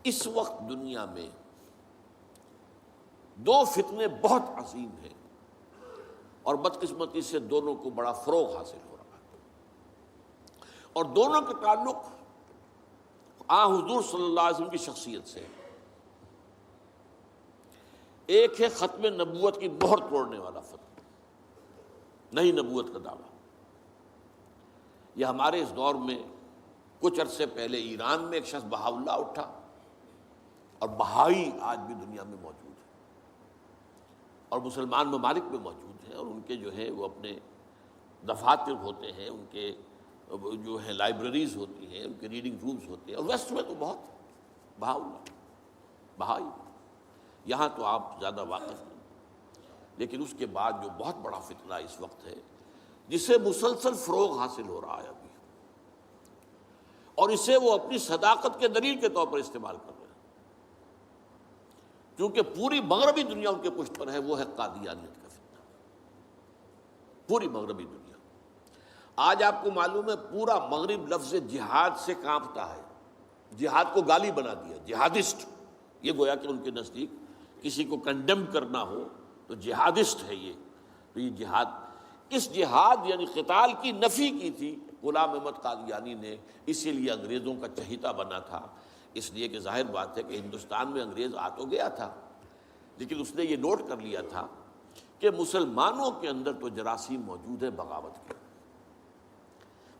اس وقت دنیا میں دو فتنے بہت عظیم ہیں اور بدقسمتی سے دونوں کو بڑا فروغ حاصل ہو رہا ہے، اور دونوں کے تعلق حضور صلی اللہ علیہ وسلم کی شخصیت سے۔ ایک ہے ختم نبوت کی مہر توڑنے والا فتنہ، نئی نبوت کا دعویٰ۔ یہ ہمارے اس دور میں کچھ عرصے پہلے ایران میں ایک شخص بہاء اللہ اٹھا، اور بہائی آج بھی دنیا میں موجود ہے اور مسلمان ممالک میں موجود ہیں، اور ان کے جو ہے وہ اپنے دفاتر ہوتے ہیں، ان کے جو ہے لائبریریز ہوتی ہیں، ان کے ریڈنگ رومز ہوتے ہیں، اور ویسٹ میں تو بہت بہاء اللہ بہائی، یہاں تو آپ زیادہ واقف نہیں۔ لیکن اس کے بعد جو بہت بڑا فتنہ اس وقت ہے، جسے مسلسل فروغ حاصل ہو رہا ہے ابھی، اور اسے وہ اپنی صداقت کے دلیل کے طور پر استعمال کر رہے ہیں، کیونکہ پوری مغربی دنیا ان کے پشت پر ہے، وہ ہے قادیانیت کا فتنہ۔ پوری مغربی دنیا آج آپ کو معلوم ہے پورا مغرب لفظ جہاد سے کانپتا ہے، جہاد کو گالی بنا دیا، جہادسٹ۔ یہ گویا کہ ان کے نزدیک کسی کو کنڈیم کرنا ہو تو جہادسٹ ہے یہ، تو یہ جہاد، اس جہاد یعنی قتال کی نفی کی تھی غلام احمد قادیانی نے، اسی لیے انگریزوں کا چہیتا بنا تھا، اس لیے کہ ظاہر بات ہے کہ ہندوستان میں انگریز آ تو گیا تھا، لیکن اس نے یہ نوٹ کر لیا تھا کہ مسلمانوں کے اندر تو جراثیم موجود ہے بغاوت کے،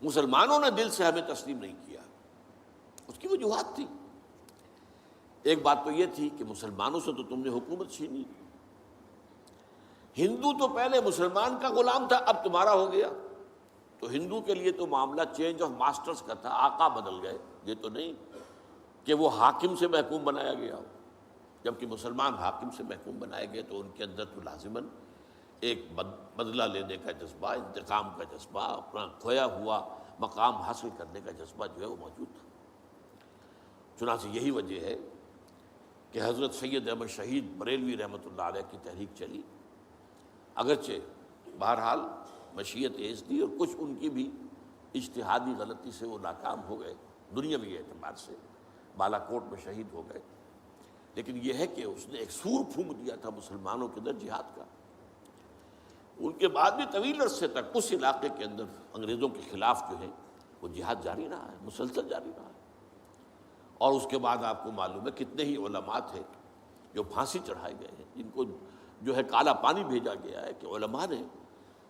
مسلمانوں نے دل سے ہمیں تسلیم نہیں کیا، اس کی وجوہات تھی۔ ایک بات تو یہ تھی کہ مسلمانوں سے تو تم نے حکومت چھینی، ہندو تو پہلے مسلمان کا غلام تھا، اب تمہارا ہو گیا، تو ہندو کے لیے تو معاملہ چینج آف ماسٹرز کا تھا، آقا بدل گئے، یہ تو نہیں کہ وہ حاکم سے محکوم بنایا گیا ہو، جبکہ مسلمان حاکم سے محکوم بنائے گئے تو ان کے اندر تو لازماً ایک بدلہ لینے کا جذبہ، انتقام کا جذبہ، اپنا کھویا ہوا مقام حاصل کرنے کا جذبہ جو ہے وہ موجود تھا۔ چنانچہ یہی وجہ ہے کہ حضرت سید احمد شہید بریلوی رحمۃ اللہ علیہ کی تحریک چلی، اگرچہ بہرحال مشیت ایز تھی اور کچھ ان کی بھی اجتہادی غلطی سے وہ ناکام ہو گئے، دنیاوی اعتبار سے بالا کوٹ میں شہید ہو گئے، لیکن یہ ہے کہ اس نے ایک سور پھونک دیا تھا مسلمانوں کے اندر جہاد کا۔ ان کے بعد بھی طویل عرصے تک اس علاقے کے اندر انگریزوں کے خلاف جو ہے وہ جہاد جاری رہا ہے، مسلسل جاری رہا ہے، اور اس کے بعد آپ کو معلوم ہے کتنے ہی علماء تھے جو پھانسی چڑھائے گئے ہیں، جن کو جو ہے کالا پانی بھیجا گیا ہے کہ علماء نے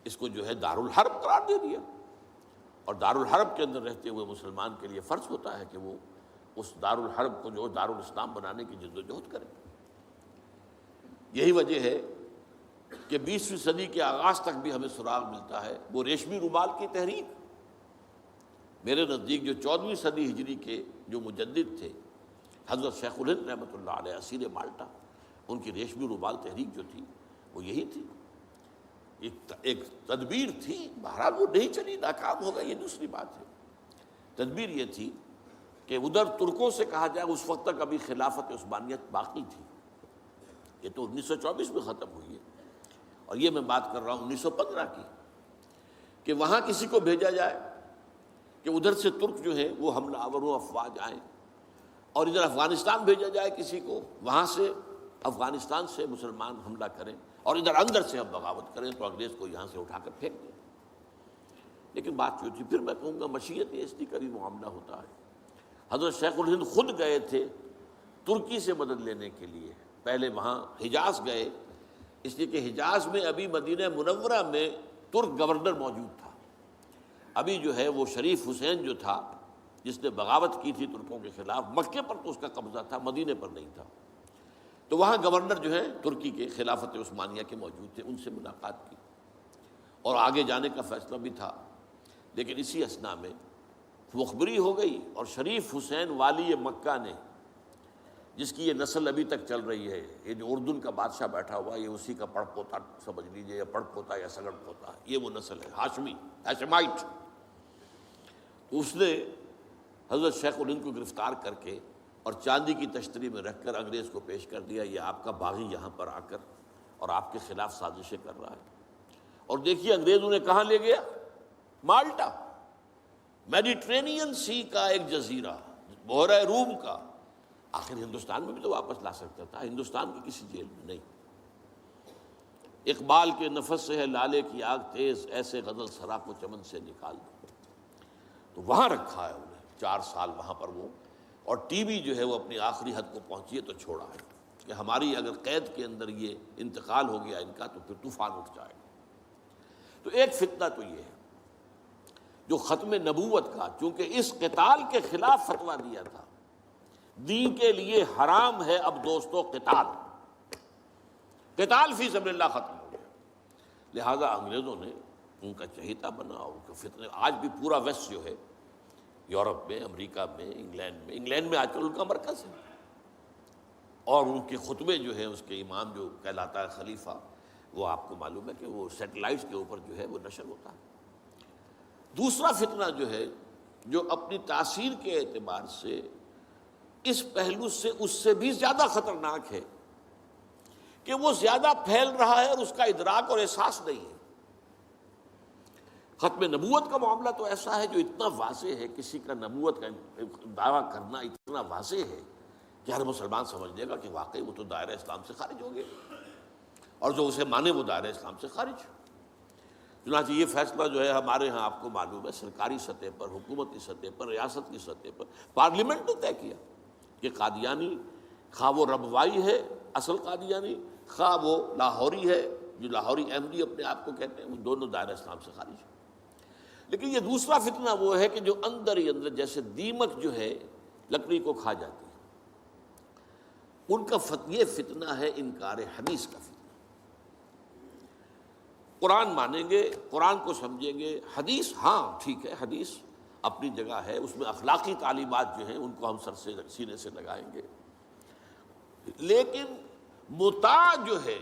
اس کو جو ہے دارالحرب قرار دے دیا، اور دارالحرب کے اندر رہتے ہوئے مسلمان کے لیے فرض ہوتا ہے کہ وہ اس دارالحرب کو جو دارالاسلام بنانے کی جد و جہد کرے۔ یہی وجہ ہے کہ 20ویں صدی کے آغاز تک بھی ہمیں سراغ ملتا ہے وہ ریشمی رومال کی تحریک۔ میرے نزدیک جو 14ویں صدی ہجری کے جو مجدد تھے حضرت شیخ الہند رحمۃ اللہ علیہ اسیر مالٹا، ان کی ریشمی رومال تحریک جو تھی وہ یہی تھی، ایک تدبیر تھی، بہرحال وہ نہیں چلی، ناکام ہو گئی، یہ دوسری بات ہے۔ تدبیر یہ تھی کہ ادھر ترکوں سے کہا جائے اس وقت تک ابھی خلافت عثمانیت باقی تھی، یہ تو 1924 میں ختم ہوئی ہے، اور یہ میں بات کر رہا ہوں 1915 کی، کہ وہاں کسی کو بھیجا جائے کہ ادھر سے ترک جو ہے وہ حملہ آور افواج آئیں، اور ادھر افغانستان بھیجا جائے کسی کو، وہاں سے افغانستان سے مسلمان حملہ کریں اور ادھر اندر سے ہم بغاوت کریں تو انگریز کو یہاں سے اٹھا کر پھینک دیں۔ لیکن بات جو تھی، پھر میں کہوں گا مشیت ایسی قریب معاملہ ہوتا ہے۔ حضرت شیخ الہند خود گئے تھے ترکی سے مدد لینے کے لیے، پہلے وہاں حجاز گئے، اس لیے کہ حجاز میں ابھی مدینہ منورہ میں ترک گورنر موجود تھا، ابھی جو ہے وہ شریف حسین جو تھا جس نے بغاوت کی تھی ترکوں کے خلاف، مکے پر تو اس کا قبضہ تھا، مدینے پر نہیں تھا، تو وہاں گورنر جو ہے ترکی کے خلافت عثمانیہ کے موجود تھے، ان سے ملاقات کی اور آگے جانے کا فیصلہ بھی تھا۔ لیکن اسی اثناء میں مخبری ہو گئی، اور شریف حسین والی مکہ نے، جس کی یہ نسل ابھی تک چل رہی ہے، یہ جو اردن کا بادشاہ بیٹھا ہوا ہے، یہ اسی کا پڑ پوتا سمجھ لیجئے، یا پڑ پوتا یا سگڑ پوتا، یہ وہ نسل ہے ہاشمی، ہاشمائٹ۔ اس نے حضرت شیخ الہند کو گرفتار کر کے اور چاندی کی تشتری میں رکھ کر انگریز کو پیش کر دیا، یہ آپ کا باغی یہاں پر آ کر اور آپ کے خلاف سازشیں کر رہا ہے۔ اور دیکھیے انگریز انہیں کہاں لے گیا، مالٹا، میڈیٹرینین سی کا ایک جزیرہ، بحیرہ روم کا، آخر ہندوستان میں بھی تو واپس لا سکتا تھا، ہندوستان کی کسی جیل میں نہیں۔ اقبال کے نفس سے ہے لالے کی آگ تیز، ایسے غزل سرا کو چمن سے نکال دو، تو وہاں رکھا ہے انہیں 4 سال وہاں پر وہ، اور ٹی وی جو ہے وہ اپنی آخری حد کو پہنچی ہے تو چھوڑا ہے کہ ہماری اگر قید کے اندر یہ انتقال ہو گیا ان کا تو پھر طوفان اٹھ جائے گا۔ تو ایک فتنہ تو یہ ہے جو ختم نبوت کا، چونکہ اس قتال کے خلاف فتویٰ دیا تھا، دین کے لیے حرام ہے اب دوستو قتال، قتال فی سبیل اللہ ختم ہو گیا، لہذا انگریزوں نے ان کا چہیتا بنا، ان کا فتنہ آج بھی پورا ویسٹ جو ہے، یورپ میں، امریکہ میں، انگلینڈ میں آج کل ان کا مرکز ہے، اور ان کے خطبے جو ہیں اس کے امام جو کہلاتا ہے خلیفہ، وہ آپ کو معلوم ہے کہ وہ سیٹلائٹس کے اوپر جو ہے وہ نشر ہوتا ہے۔ دوسرا فتنہ جو ہے جو اپنی تاثیر کے اعتبار سے اس پہلو سے اس سے بھی زیادہ خطرناک ہے کہ وہ زیادہ پھیل رہا ہے اور اس کا ادراک اور احساس نہیں ہے۔ ختم نبوت کا معاملہ تو ایسا ہے جو اتنا واضح ہے، کسی کا نبوت کا دعویٰ کرنا اتنا واضح ہے کہ ہر مسلمان سمجھ لے گا کہ واقعی وہ تو دائرہ اسلام سے خارج ہو گئے، اور جو اسے مانے وہ دائرہ اسلام سے خارج۔ چنانچہ یہ فیصلہ جو ہے ہمارے ہاں آپ کو معلوم ہے سرکاری سطح پر، حکومتی سطح پر، ریاست کی سطح پر، پارلیمنٹ نے طے کیا کہ قادیانی خواہ وہ ربوائی ہے اصل قادیانی، خواہ وہ لاہوری ہے جو لاہوری احمدی اپنے آپ کو کہتے ہیں، وہ دونوں دائرہ اسلام سے خارج ہیں۔ لیکن یہ دوسرا فتنہ وہ ہے کہ جو اندر ہی اندر جیسے دیمک جو ہے لکڑی کو کھا جاتی ہے، ان کا یہ فتنہ ہے انکار حدیث کا فتنہ۔ قرآن مانیں گے، قرآن کو سمجھیں گے، حدیث ہاں ٹھیک ہے، حدیث اپنی جگہ ہے، اس میں اخلاقی تعلیمات جو ہیں ان کو ہم سر سے سینے سے لگائیں گے، لیکن مطاع جو ہے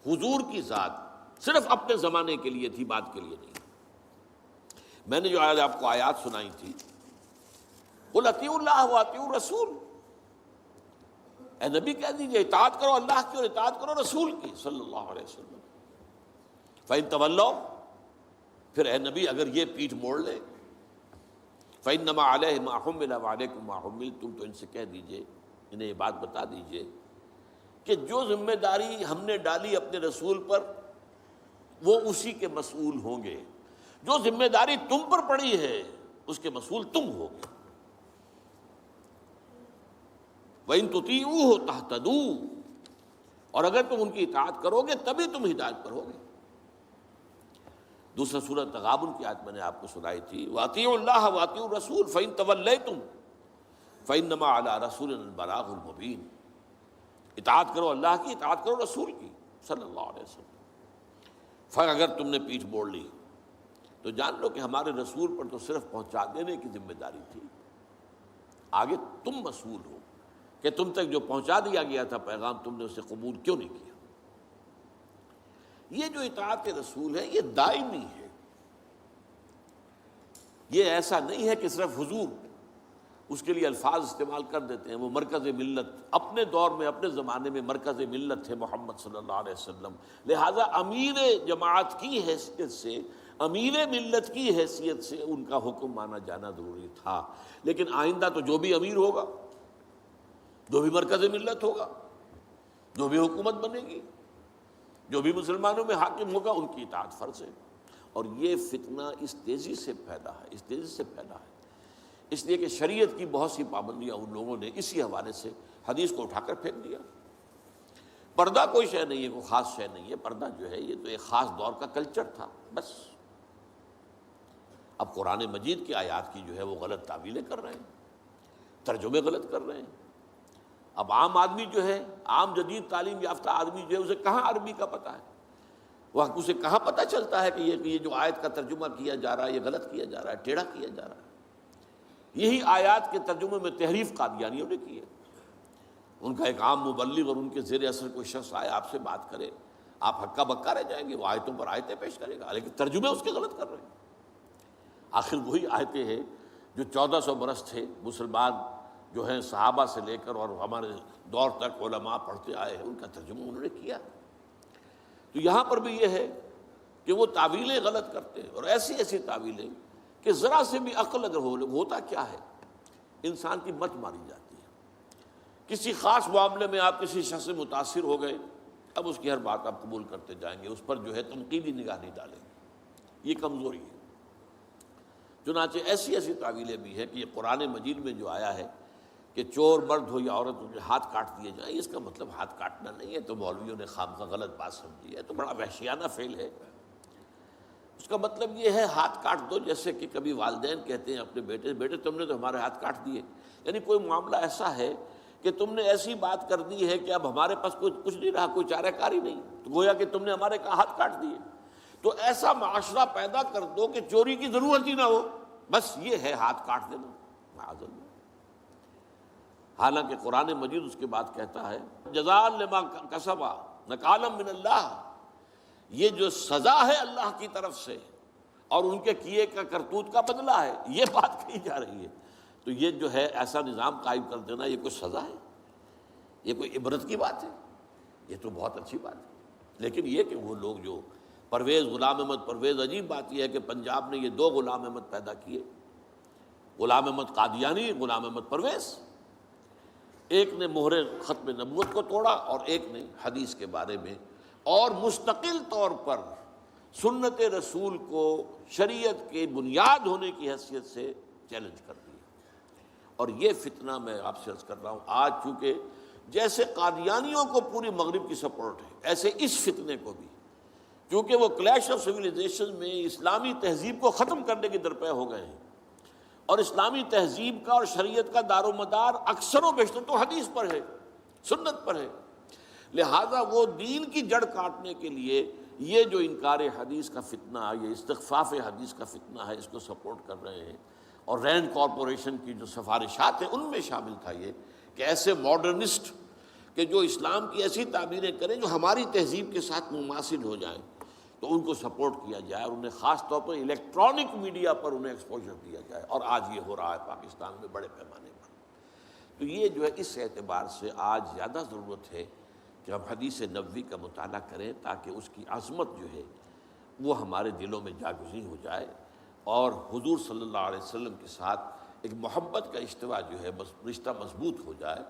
حضور کی ذات صرف اپنے زمانے کے لیے تھی، بات کے لیے نہیں۔ میں نے جو آج آپ کو آیات سنائی تھی، قل اطیعوا اللہ واطیعوا الرسول، اے نبی کہہ دیجئے اطاعت کرو اللہ کی اور اطاعت کرو رسول کی صلی اللہ علیہ وسلم۔ فَإِن تَوَلَّوْا، پھر اے نبی اگر یہ پیٹھ موڑ لے، فَإِنَّمَا عَلَيْهِ مَا حُمِّلَ وَعَلَيْكُمْ مَا حُمِّلْتُمْ، تو ان سے کہہ دیجئے، انہیں یہ بات بتا دیجئے کہ جو ذمہ داری ہم نے ڈالی اپنے رسول پر وہ اسی کے مسئول ہوں گے، جو ذمہ داری تم پر پڑی ہے اس کے مسئول تم ہوگے۔ وَإِن تُطِيعُوهُ تَهْتَدُوا، اور اگر تم ان کی اطاعت کرو گے تبھی تم ہدایت پر ہوگے۔ دوسرا سورۃ تغابن کی آیت میں نے آپ کو سنائی تھی، وَأَطِيعُوا اللَّهَ وَأَطِيعُوا الرَّسُولَ فَإِن تَوَلَّيْتُمْ فَإِنَّمَا عَلَىٰ رَسُولِنَا الْبَلَاغُ الْمُبِينُ، اطاعت کرو اللہ کی، اطاعت کرو رسول کی صلی اللہ علیہ وسلم۔ پھر اگر تم نے پیٹھ موڑ لی تو جان لو کہ ہمارے رسول پر تو صرف پہنچا دینے کی ذمہ داری تھی، آگے تم مسئول ہو کہ تم تک جو پہنچا دیا گیا تھا پیغام تم نے اسے قبول کیوں نہیں کیا۔ یہ جو اطاعت رسول ہے یہ دائمی ہے، یہ ایسا نہیں ہے کہ صرف حضور اس کے لیے الفاظ استعمال کر دیتے ہیں۔ وہ مرکز ملت اپنے دور میں اپنے زمانے میں مرکز ملت تھے محمد صلی اللہ علیہ وسلم، لہٰذا امیر جماعت کی حیثیت سے، امیر ملت کی حیثیت سے ان کا حکم مانا جانا ضروری تھا۔ لیکن آئندہ تو جو بھی امیر ہوگا، جو بھی مرکز ملت ہوگا، جو بھی حکومت بنے گی، جو بھی مسلمانوں میں حاکم ہوگا، ان کی اطاعت فرض ہے۔ اور یہ فتنہ اس تیزی سے پھیلا ہے، اس تیزی سے پھیلا ہے، اس لیے کہ شریعت کی بہت سی پابندیاں ان لوگوں نے اسی حوالے سے حدیث کو اٹھا کر پھینک دیا۔ پردہ کوئی شے نہیں ہے، کوئی خاص شے نہیں ہے، پردہ جو ہے یہ تو ایک خاص دور کا کلچر تھا بس۔ اب قرآن مجید کی آیات کی جو ہے وہ غلط تعویلیں کر رہے ہیں، ترجمے غلط کر رہے ہیں۔ اب عام آدمی جو ہے، عام جدید تعلیم یافتہ آدمی جو ہے، اسے کہاں عربی کا پتہ ہے، وہ اسے کہاں پتہ چلتا ہے کہ یہ جو آیت کا ترجمہ کیا جا رہا ہے یہ غلط کیا جا رہا ہے، ٹیڑھا کیا جا رہا ہے۔ یہی آیات کے ترجمے میں تحریف قادیانیوں نے کی ہے۔ ان کا ایک عام مبلغ اور ان کے زیر اثر کوئی شخص آئے آپ سے بات کرے، آپ ہکا بکا رہ جائیں گے، وہ آیتوں پر آیتیں پیش کرے گا لیکن ترجمے اس کے غلط کر رہے ہیں۔ آخر وہی آیتیں ہیں جو 1400 برس تھے مسلمان جو ہیں صحابہ سے لے کر اور ہمارے دور تک علماء پڑھتے آئے ہیں، ان کا ترجمہ انہوں نے کیا۔ تو یہاں پر بھی یہ ہے کہ وہ تعویلیں غلط کرتے ہیں، اور ایسی ایسی تعویلیں کہ ذرا سے بھی عقل اگر ہوتا کیا ہے، انسان کی مت ماری جاتی ہے۔ کسی خاص معاملے میں آپ کسی شخص سے متاثر ہو گئے، اب اس کی ہر بات آپ قبول کرتے جائیں گے، اس پر جو ہے تنقیدی نگاہ نہیں ڈالیں گے، یہ کمزوری ہے۔ چنانچہ ایسی ایسی تعویلیں بھی ہیں کہ یہ قرآن مجید میں جو آیا ہے کہ چور مرد ہو یا عورت ہو کے ہاتھ کاٹ دیے جائیں، اس کا مطلب ہاتھ کاٹنا نہیں ہے، تو مولویوں نے خامخواہ غلط بات سمجھی ہے، تو بڑا وحشیانہ فعل ہے۔ اس کا مطلب یہ ہے ہاتھ کاٹ دو، جیسے کہ کبھی والدین کہتے ہیں اپنے بیٹے، بیٹے تم نے تو ہمارے ہاتھ کاٹ دیے، یعنی کوئی معاملہ ایسا ہے کہ تم نے ایسی بات کر دی ہے کہ اب ہمارے پاس کچھ نہیں رہا، کوئی چارہ کاری نہیں، تو گویا کہ تم نے ہمارے ہاتھ کاٹ دیے۔ تو ایسا معاشرہ پیدا کر دو کہ چوری کی ضرورت ہی نہ ہو، بس یہ ہے ہاتھ کاٹ دینا، معاذ اللہ۔ حالانکہ قرآن مجید اس کے بعد کہتا ہے جزاء لما کسبا نکالا من اللہ، یہ جو سزا ہے اللہ کی طرف سے اور ان کے کیے کا کرتوت کا بدلہ ہے، یہ بات کہی جا رہی ہے۔ تو یہ جو ہے ایسا نظام قائم کر دینا، یہ کوئی سزا ہے، یہ کوئی عبرت کی بات ہے، یہ تو بہت اچھی بات ہے۔ لیکن یہ کہ وہ لوگ جو پرویز غلام احمد پرویز، عجیب بات یہ ہے کہ پنجاب نے یہ دو غلام احمد پیدا کیے، غلام احمد قادیانی، غلام احمد پرویز، ایک نے مہر ختم نبوت کو توڑا اور ایک نے حدیث کے بارے میں اور مستقل طور پر سنت رسول کو شریعت کے بنیاد ہونے کی حیثیت سے چیلنج کر دیا۔ اور یہ فتنہ میں آپ سے عرض کر رہا ہوں، آج چونکہ جیسے قادیانیوں کو پوری مغرب کی سپورٹ ہے، ایسے اس فتنے کو بھی، کیونکہ وہ کلیش آف سویلائزیشن میں اسلامی تہذیب کو ختم کرنے کی درپے ہو گئے ہیں، اور اسلامی تہذیب کا اور شریعت کا دار و مدار اکثر و بیشتر تو حدیث پر ہے، سنت پر ہے، لہذا وہ دین کی جڑ کاٹنے کے لیے یہ جو انکار حدیث کا فتنہ، یہ استخفاف حدیث کا فتنہ ہے، اس کو سپورٹ کر رہے ہیں۔ اور رینڈ کارپوریشن کی جو سفارشات ہیں ان میں شامل تھا یہ کہ ایسے ماڈرنسٹ کہ جو اسلام کی ایسی تعبیریں کریں جو ہماری تہذیب کے ساتھ مماثل ہو جائیں، تو ان کو سپورٹ کیا جائے اور انہیں خاص طور پر الیکٹرانک میڈیا پر انہیں ایکسپوجر دیا جائے، اور آج یہ ہو رہا ہے پاکستان میں بڑے پیمانے پر۔ تو یہ جو ہے اس اعتبار سے آج زیادہ ضرورت ہے کہ ہم حدیث نبوی کا مطالعہ کریں، تاکہ اس کی عظمت جو ہے وہ ہمارے دلوں میں جاگزیں ہو جائے، اور حضور صلی اللہ علیہ وسلم کے ساتھ ایک محبت کا اشتوا جو ہے رشتہ مضبوط ہو جائے۔